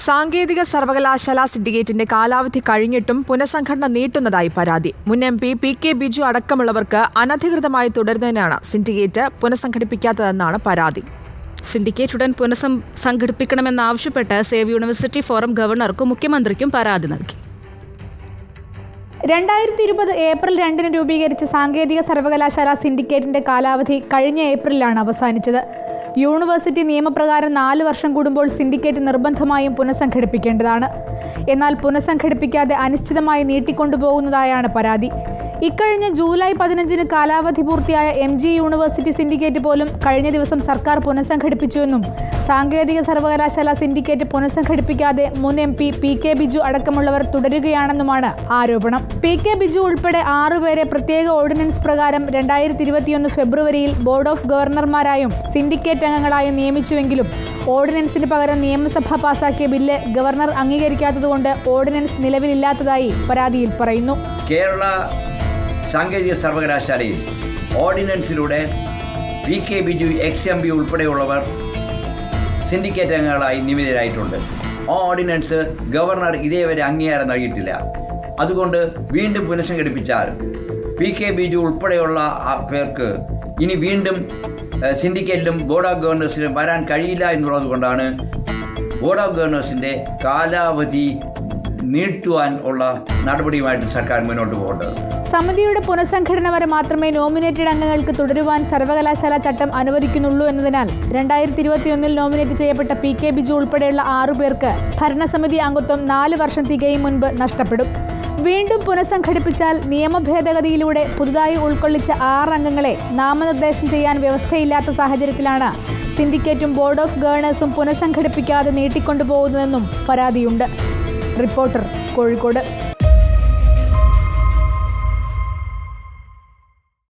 സാങ്കേതിക സർവകലാശാല സിൻഡിക്കേറ്റിന്റെ കാലാവധി കഴിഞ്ഞിട്ടും പുനഃസംഘടന നീട്ടുന്നതായി പരാതി. മുൻ MP PK ബിജു അടക്കമുള്ളവർക്ക് അനധികൃതമായി തുടരുന്നതിനാണ് സിൻഡിക്കേറ്റ് പുനഃസംഘടിപ്പിക്കാത്തതെന്നാണ് പരാതി. സിൻഡിക്കേറ്റ് ഉടൻ പുനഃസംഘടിപ്പിക്കണമെന്നാവശ്യപ്പെട്ട് സേവ് യൂണിവേഴ്സിറ്റി ഫോറം ഗവർണർക്കും മുഖ്യമന്ത്രിക്കും പരാതി നൽകി. 2020 ഏപ്രിൽ 2 രൂപീകരിച്ച സാങ്കേതിക സർവകലാശാല സിൻഡിക്കേറ്റിന്റെ കാലാവധി കഴിഞ്ഞ ഏപ്രിലാണ് അവസാനിച്ചത്. യൂണിവേഴ്സിറ്റി നിയമപ്രകാരം 4 വർഷം കൂടുമ്പോൾ സിൻഡിക്കേറ്റ് നിർബന്ധമായും പുനഃസംഘടിപ്പിക്കേണ്ടതാണ്. എന്നാൽ പുനഃസംഘടിപ്പിക്കാതെ അനിശ്ചിതമായി നീട്ടിക്കൊണ്ടുപോകുന്നതായാണ് പരാതി. ഇക്കഴിഞ്ഞ ജൂലൈ 15 കാലാവധി പൂർത്തിയായ MG യൂണിവേഴ്സിറ്റി സിൻഡിക്കേറ്റ് പോലും കഴിഞ്ഞ ദിവസം സർക്കാർ പുനഃസംഘടിപ്പിച്ചുവെന്നും സാങ്കേതിക സർവകലാശാല സിൻഡിക്കേറ്റ് പുനഃസംഘടിപ്പിക്കാതെ മുൻ MP PK ബിജു അടക്കമുള്ളവർ തുടരുകയാണെന്നുമാണ് ആരോപണം. PK ബിജു ഉൾപ്പെടെ 6 പേരെ പ്രത്യേക ഓർഡിനൻസ് പ്രകാരം 2021 ഫെബ്രുവരിയിൽ ബോർഡ് ഓഫ് ഗവർണർമാരായും സിൻഡിക്കേറ്റ് അംഗങ്ങളായും നിയമിച്ചുവെങ്കിലും ഓർഡിനൻസിന് പകരം നിയമസഭ പാസാക്കിയ ബില്ല് ഗവർണർ അംഗീകരിക്കാത്തതുകൊണ്ട് ഓർഡിനൻസ് നിലവിലില്ലാത്തതായി പരാതിയിൽ പറയുന്നു. കേരള സാങ്കേതിക സർവകലാശാലയിൽ ഓർഡിനൻസിലൂടെ PK ബിജു XMB ഉൾപ്പെടെയുള്ളവർ സിൻഡിക്കേറ്റ് അംഗങ്ങളായി നിയമിതരായിട്ടുണ്ട്. ആ ഓർഡിനൻസ് ഗവർണർ ഇതേവരെ അംഗീകാരം നൽകിയിട്ടില്ല. അതുകൊണ്ട് വീണ്ടും പുനഃസംഘടിപ്പിച്ചാൽ PK ബിജു ഉൾപ്പെടെയുള്ള പേർക്ക് ഇനി വീണ്ടും സിൻഡിക്കേറ്റിലും ബോർഡ് ഓഫ് ഗവർണേഴ്സിലും വരാൻ കഴിയില്ല എന്നുള്ളത് കൊണ്ടാണ് ബോർഡ് ഓഫ് ഗവർണേഴ്സിൻ്റെ കാലാവധി നീട്ടുവാൻ ഉള്ള നടപടിയുമായിട്ട് സർക്കാർ മുന്നോട്ട് പോകേണ്ടത്. സമിതിയുടെ പുനഃസംഘടന വരെ മാത്രമേ നോമിനേറ്റഡ് അംഗങ്ങൾക്ക് തുടരുവാൻ സർവകലാശാല ചട്ടം അനുവദിക്കുന്നുള്ളൂ എന്നതിനാൽ 2021 നോമിനേറ്റ് ചെയ്യപ്പെട്ട PK ബിജു ഉൾപ്പെടെയുള്ള 6 പേർക്ക് ഭരണസമിതി അംഗത്വം 4 വർഷം തികയും മുൻപ് നഷ്ടപ്പെടും. വീണ്ടും പുനഃസംഘടിപ്പിച്ചാൽ നിയമ ഭേദഗതിയിലൂടെ പുതുതായി ഉൾക്കൊള്ളിച്ച 6 അംഗങ്ങളെ നാമനിർദ്ദേശം ചെയ്യാൻ വ്യവസ്ഥയില്ലാത്ത സാഹചര്യത്തിലാണ് സിൻഡിക്കേറ്റും ബോർഡ് ഓഫ് ഗവർണേഴ്സും പുനഃസംഘടിപ്പിക്കാതെ നീട്ടിക്കൊണ്ടുപോകുന്നതെന്നും പരാതിയുണ്ട്. റിപ്പോർട്ടർ, കോഴിക്കോട്.